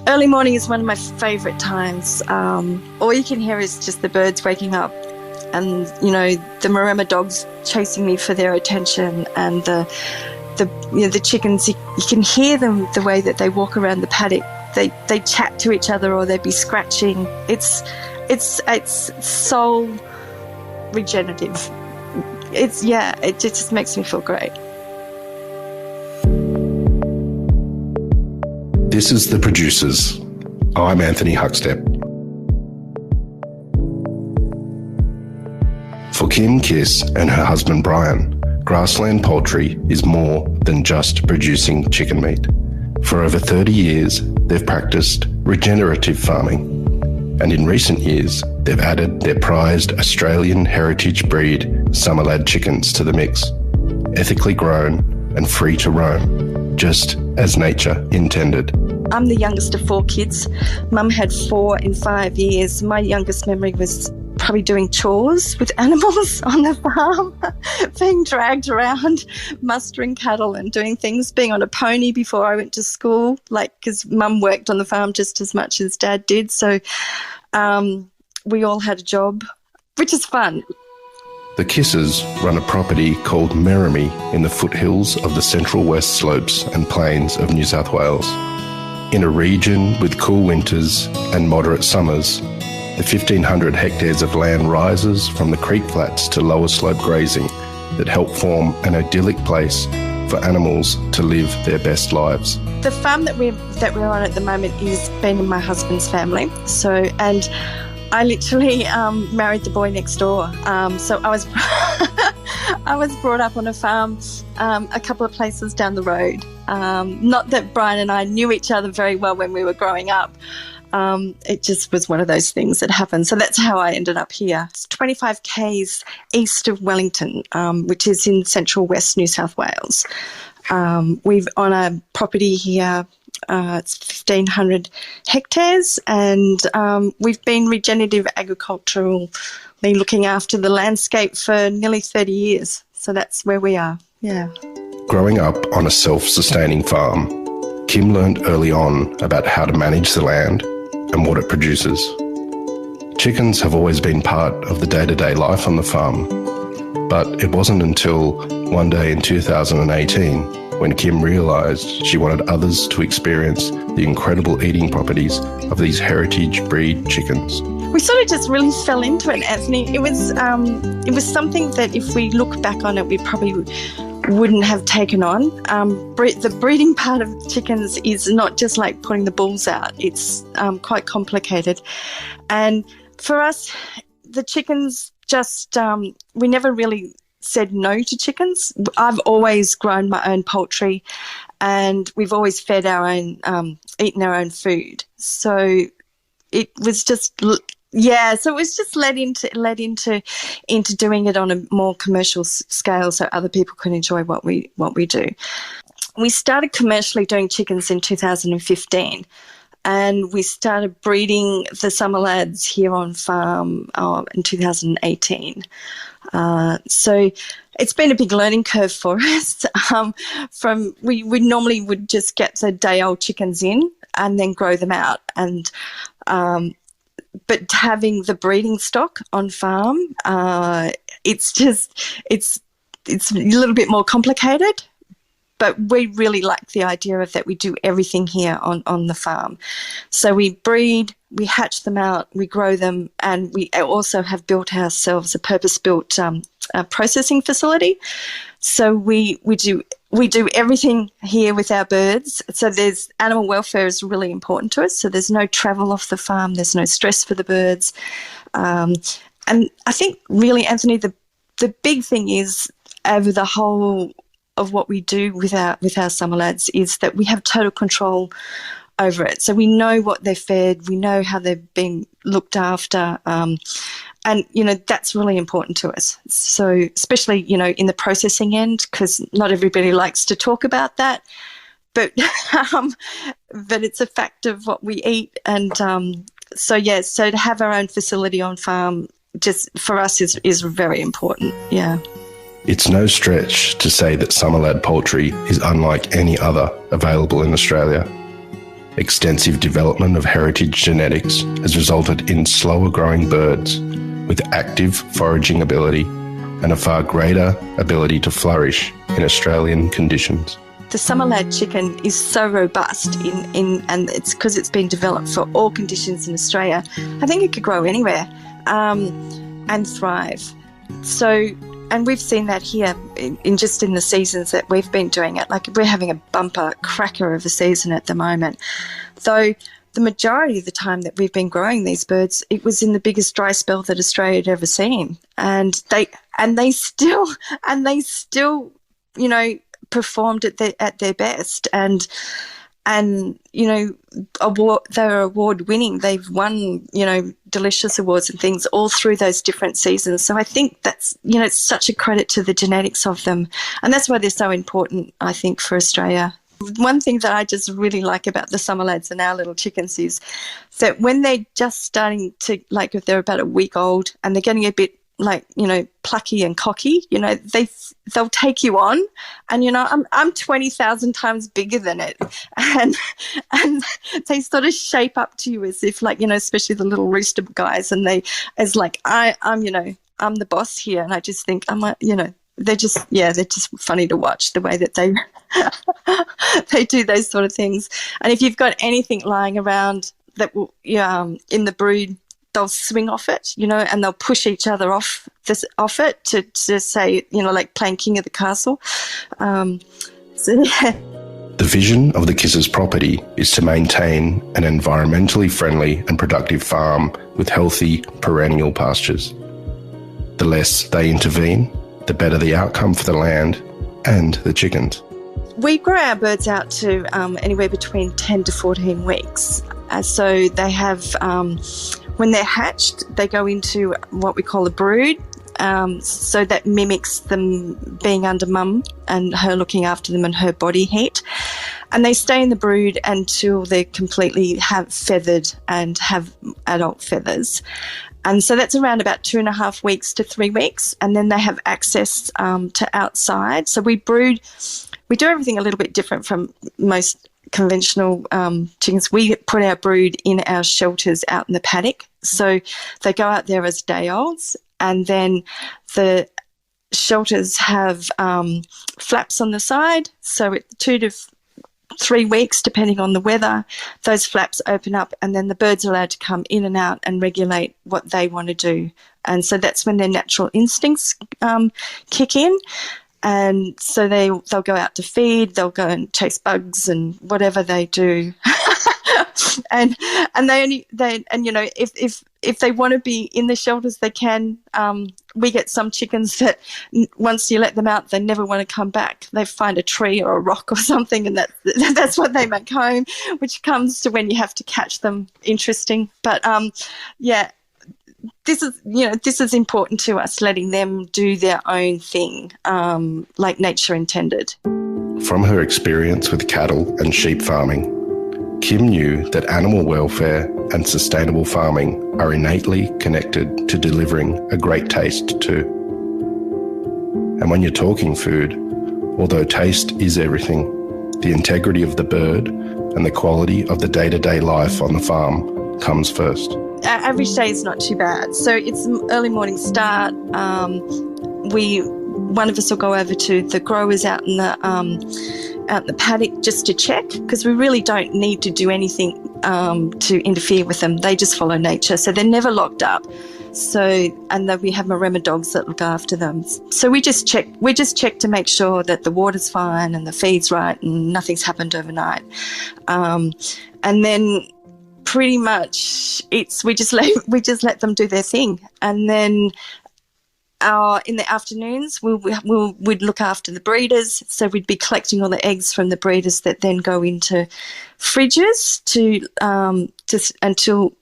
Early morning is one of my favourite times. All you can hear is just the birds waking up and, you know, the Maremma dogs chasing me for their attention, and the chickens, you can hear them the way that they walk around the paddock. They chat to each other, or they'd be scratching. It's soul regenerative. It just makes me feel great. This is The Producers. I'm Anthony Huckstep. For Kim Kiss and her husband Bryan, Grassland Poultry is more than just producing chicken meat. For over 30 years, they've practised regenerative farming, and in recent years, they've added their prized Australian heritage breed Sommerlad chickens to the mix, ethically grown and free to roam, just as nature intended. I'm the youngest of 4 kids. Mum had 4 in 5 years. My youngest memory was probably doing chores with animals on the farm, being dragged around, mustering cattle and doing things, being on a pony before I went to school, because Mum worked on the farm just as much as Dad did. So we all had a job, which is fun. The Kisses run a property called Merrimee in the foothills of the central west slopes and plains of New South Wales. In a region with cool winters and moderate summers, the 1,500 hectares of land rises from the creek flats to lower slope grazing that help form an idyllic place for animals to live their best lives. The farm that we're on at the moment is been in my husband's family. And I literally married the boy next door. So I was I was brought up on a farm a couple of places down the road. Not that Bryan and I knew each other very well when we were growing up. It just was one of those things that happened. So that's how I ended up here. It's 25 k's east of Wellington, which is in central west New South Wales. We've on a property here. It's 1,500 hectares, and we've been regenerative agriculturally looking after the landscape for nearly 30 years. So that's where we are, yeah. Growing up on a self-sustaining farm, Kim learned early on about how to manage the land and what it produces. Chickens have always been part of the day-to-day life on the farm, but it wasn't until one day in 2018 when Kim realised she wanted others to experience the incredible eating properties of these heritage breed chickens. We sort of just really fell into it, Anthony. It was something that if we look back on it, we probably wouldn't have taken on. The breeding part of chickens is not just like putting the bulls out. It's quite complicated. And for us, the chickens just, we never really said no to chickens. I've always grown my own poultry, and we've always fed our own, eaten our own food. So it was just, so it was just led into doing it on a more commercial scale, so other people can enjoy what we do. We started commercially doing chickens in 2015. And we started breeding the Sommerlads here on farm in 2018. So it's been a big learning curve for us. We normally would just get the day-old chickens in and then grow them out. And but having the breeding stock on farm, it's a little bit more complicated. But we really like the idea of that we do everything here on the farm. So we breed, we hatch them out, we grow them, and we also have built ourselves a purpose-built processing facility. So we do everything here with our birds. So there's animal welfare is really important to us. So there's no travel off the farm, there's no stress for the birds. And I think really, Anthony, the big thing is over the whole of what we do with our Sommerlads is that we have total control over it. So we know what they're fed, we know how they've been looked after, and, that's really important to us. So especially, in the processing end, because not everybody likes to talk about that, but it's a fact of what we eat. And so to have our own facility on farm just for us is very important, yeah. It's no stretch to say that Sommerlad Poultry is unlike any other available in Australia. Extensive development of heritage genetics has resulted in slower growing birds with active foraging ability and a far greater ability to flourish in Australian conditions. The Sommerlad chicken is so robust and it's because it's been developed for all conditions in Australia. I think it could grow anywhere and thrive. So, and we've seen that here in the seasons that we've been doing it. Like, we're having a bumper cracker of a season at the moment. Though the majority of the time that we've been growing these birds, it was in the biggest dry spell that Australia had ever seen. And they still, you know, performed at their best. And you know, they're award winning. They've won, you know, delicious awards and things all through those different seasons. So I think that's, you know, it's such a credit to the genetics of them, and that's why they're so important, I think, for Australia. One thing that I just really like about the Sommerlads and our little chickens is that when they're just starting to, like, if they're about a week old and they're getting a bit, like, you know, plucky and cocky, you know, they'll take you on, and, you know, I'm 20,000 times bigger than it, and they sort of shape up to you as if, like, you know, especially the little rooster guys, and as like I'm you know, I'm the boss here, and I just think I'm like, you know, they're just funny to watch the way that they they do those sort of things. And if you've got anything lying around that will, in the brood, they'll swing off it, you know, and they'll push each other off it to say, you know, like playing King of the Castle. So, yeah. The vision of the Kissers property is to maintain an environmentally friendly and productive farm with healthy perennial pastures. The less they intervene, the better the outcome for the land and the chickens. We grow our birds out to anywhere between 10 to 14 weeks. So they have, when they're hatched, they go into what we call a brood. So that mimics them being under mum and her looking after them and her body heat. And they stay in the brood until they're completely feathered and have adult feathers. And so that's around about 2.5 weeks to 3 weeks. And then they have access to outside. So we brood. We do everything a little bit different from most conventional chickens. We put our brood in our shelters out in the paddock. So they go out there as day olds, and then the shelters have flaps on the side. So at 2 to 3 weeks, depending on the weather, those flaps open up, and then the birds are allowed to come in and out and regulate what they want to do. And so that's when their natural instincts kick in. And so they'll go out to feed, they'll go and chase bugs and whatever they do. and you know, if they want to be in the shelters, they can. We get some chickens that once you let them out, they never want to come back. They find a tree or a rock or something, and that's what they make home, which comes to when you have to catch them interesting. But yeah. This is important to us, letting them do their own thing, like nature intended. From her experience with cattle and sheep farming, Kim knew that animal welfare and sustainable farming are innately connected to delivering a great taste too. And when you're talking food, although taste is everything, the integrity of the bird and the quality of the day-to-day life on the farm comes first. Our average day is not too bad. So it's an early morning start. One of us will go over to the growers out in the paddock just to check, because we really don't need to do anything to interfere with them. They just follow nature, so they're never locked up. So, and then we have Maremma dogs that look after them. So we just check to make sure that the water's fine and the feed's right and nothing's happened overnight. And then pretty much we just let them do their thing. And then in the afternoons we'd look after the breeders. So we'd be collecting all the eggs from the breeders that then go into fridges until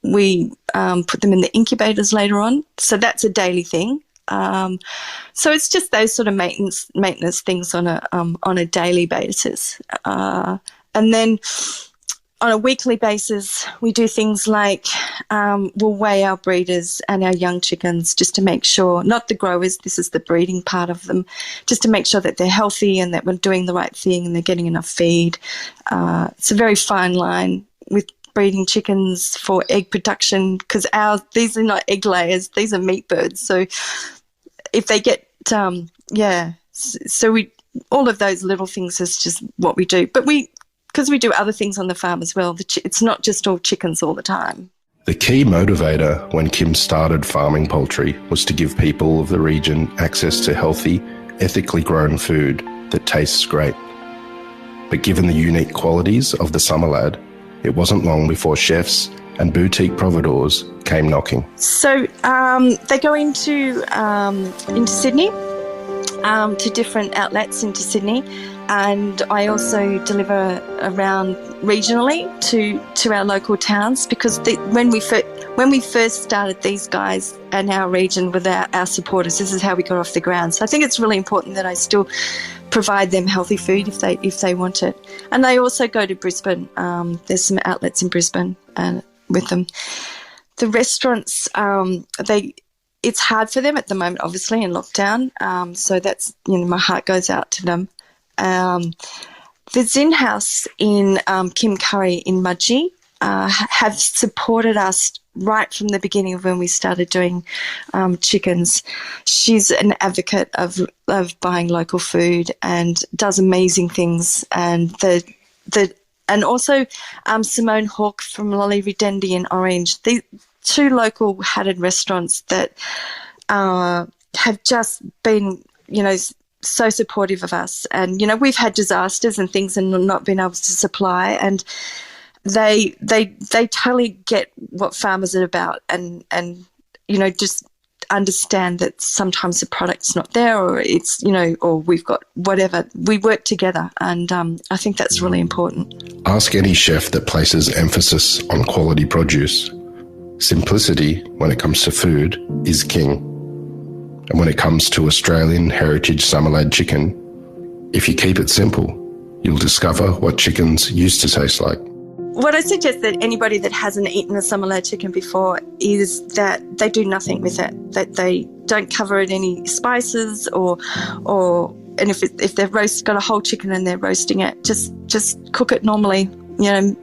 we put them in the incubators later on. So that's a daily thing. So it's just those sort of maintenance things on a daily basis. And then on a weekly basis, we do things like we'll weigh our breeders and our young chickens just to make sure, not the growers, this is the breeding part of them, just to make sure that they're healthy and that we're doing the right thing and they're getting enough feed. It's a very fine line with breeding chickens for egg production, because these are not egg layers, these are meat birds. So if they get, so all of those little things is just what we do. But because we do other things on the farm as well, it's not just all chickens all the time. The key motivator when Kim started farming poultry was to give people of the region access to healthy, ethically grown food that tastes great. But given the unique qualities of the Sommerlad, it wasn't long before chefs and boutique providores came knocking. So they go into Sydney, to different outlets into Sydney. And I also deliver around regionally to our local towns, because when we first started, these guys and our region were our supporters. This is how we got off the ground. So I think it's really important that I still provide them healthy food if they want it. And they also go to Brisbane. There's some outlets in Brisbane with them. The restaurants, it's hard for them at the moment, obviously, in lockdown. So that's, my heart goes out to them. The Zin House in Kim Curry in Mudgee have supported us right from the beginning of when we started doing chickens. She's an advocate of buying local food and does amazing things. And and also Simone Hawke from Lolly Ridendi in Orange. The two local hatted restaurants that have just been, so supportive of us. And, we've had disasters and things and not been able to supply, and they totally get what farmers are about and just understand that sometimes the product's not there, or it's, or we've got whatever. We work together, and I think that's really important. Ask any chef that places emphasis on quality produce. Simplicity when it comes to food is king. And when it comes to Australian heritage Sommerlad chicken, if you keep it simple, you'll discover what chickens used to taste like. What I suggest that anybody that hasn't eaten a Sommerlad chicken before is that they do nothing with it, that they don't cover it any spices and if they've got a whole chicken and they're roasting it, just cook it normally, and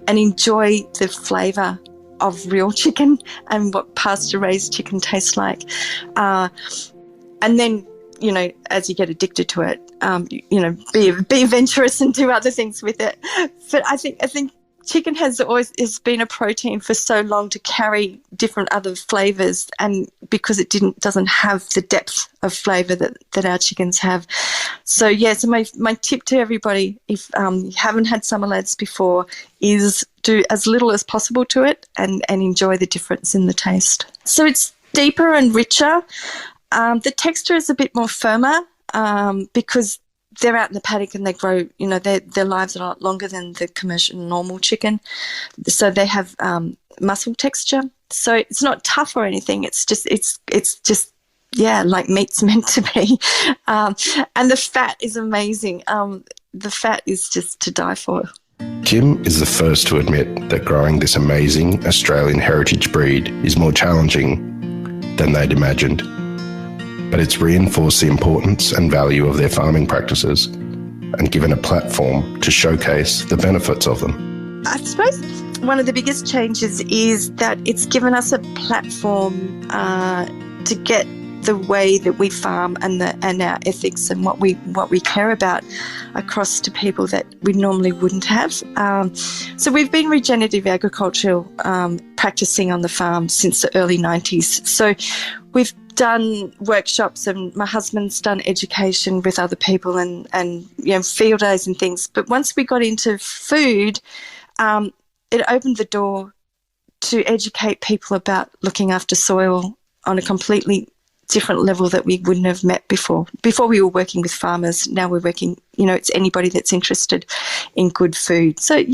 enjoy the flavour of real chicken and what pasture-raised chicken tastes like. And then, as you get addicted to it, be adventurous and do other things with it. But I think chicken has been a protein for so long to carry different other flavours, and because it doesn't have the depth of flavour that our chickens have. So so my tip to everybody, if you haven't had Sommerlads before, is do as little as possible to it and enjoy the difference in the taste. So it's deeper and richer. The texture is a bit more firmer because they're out in the paddock and they grow, their lives are a lot longer than the commercial normal chicken. So they have muscle texture. So it's not tough or anything. It's just like meat's meant to be. And the fat is amazing. The fat is just to die for. Kim is the first to admit that growing this amazing Australian heritage breed is more challenging than they'd imagined. But it's reinforced the importance and value of their farming practices and given a platform to showcase the benefits of them. I suppose one of the biggest changes is that it's given us a platform to get the way that we farm and our ethics and what we care about across to people that we normally wouldn't have. So we've been regenerative agriculture practicing on the farm since the early 90s. So we've done workshops, and my husband's done education with other people and field days and things. But once we got into food, it opened the door to educate people about looking after soil on a completely different level that we wouldn't have met before. Before we were working with farmers, now we're working, it's anybody that's interested in good food. So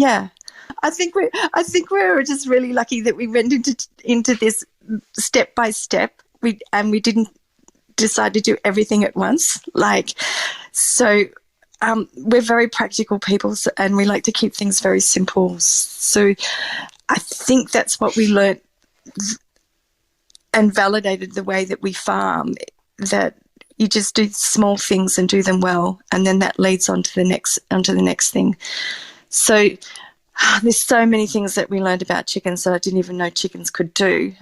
I think we're just really lucky that we went into this step by step. We didn't decide to do everything at once. So we're very practical people, and we like to keep things very simple. So I think that's what we learnt and validated the way that we farm, that you just do small things and do them well, and then that leads on to the next thing. So there's so many things that we learned about chickens that I didn't even know chickens could do,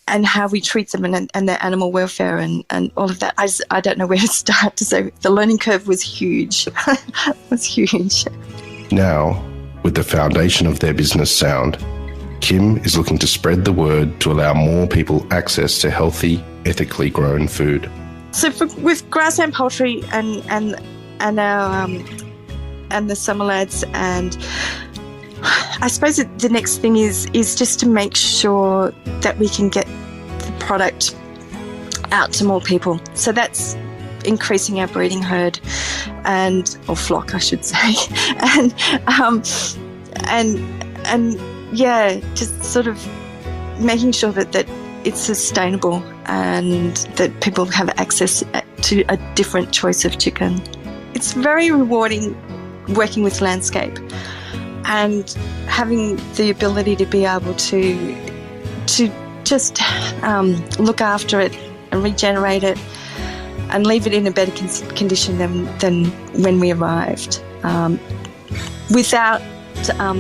and how we treat them, and their animal welfare and all of that. I don't know where to start to say. The learning curve was huge. It was huge. Now, with the foundation of their business sound, Kim is looking to spread the word to allow more people access to healthy, ethically grown food. So with Grassland Poultry and our and the Sommerlads, and I suppose the next thing is just to make sure that we can get the product out to more people. So that's increasing our breeding herd or flock, I should say, and yeah, just sort of making sure that it's sustainable and that people have access to a different choice of chicken. It's very rewarding working with landscape and having the ability to be able to just look after it and regenerate it and leave it in a better condition than when we arrived, without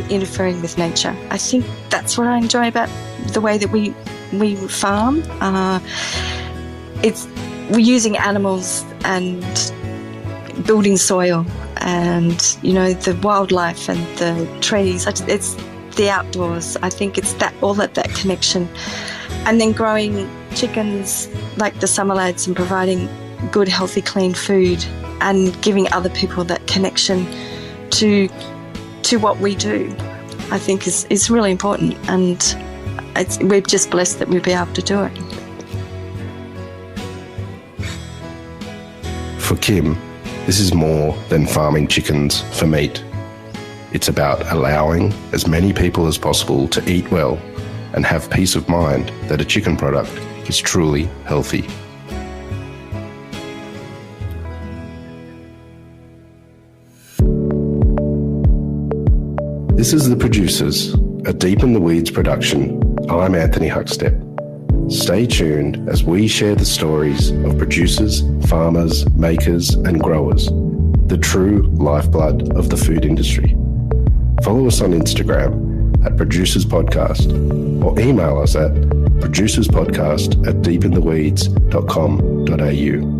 interfering with nature. I think that's what I enjoy about the way that we farm. We're using animals and building soil, and the wildlife and the trees. It's the outdoors. I think it's that connection, and then growing chickens like the Sommerlads and providing good, healthy, clean food and giving other people that connection to what we do, I think is really important, and we're just blessed that we'll be able to do it. For Kim, this is more than farming chickens for meat. It's about allowing as many people as possible to eat well and have peace of mind that a chicken product is truly healthy. This is The Producers, a Deep in the Weeds production. I'm Anthony Huckstep. Stay tuned as we share the stories of producers, farmers, makers and growers, the true lifeblood of the food industry. Follow us on Instagram at Producers Podcast, or email us at producerspodcast@deepintheweeds.com.au.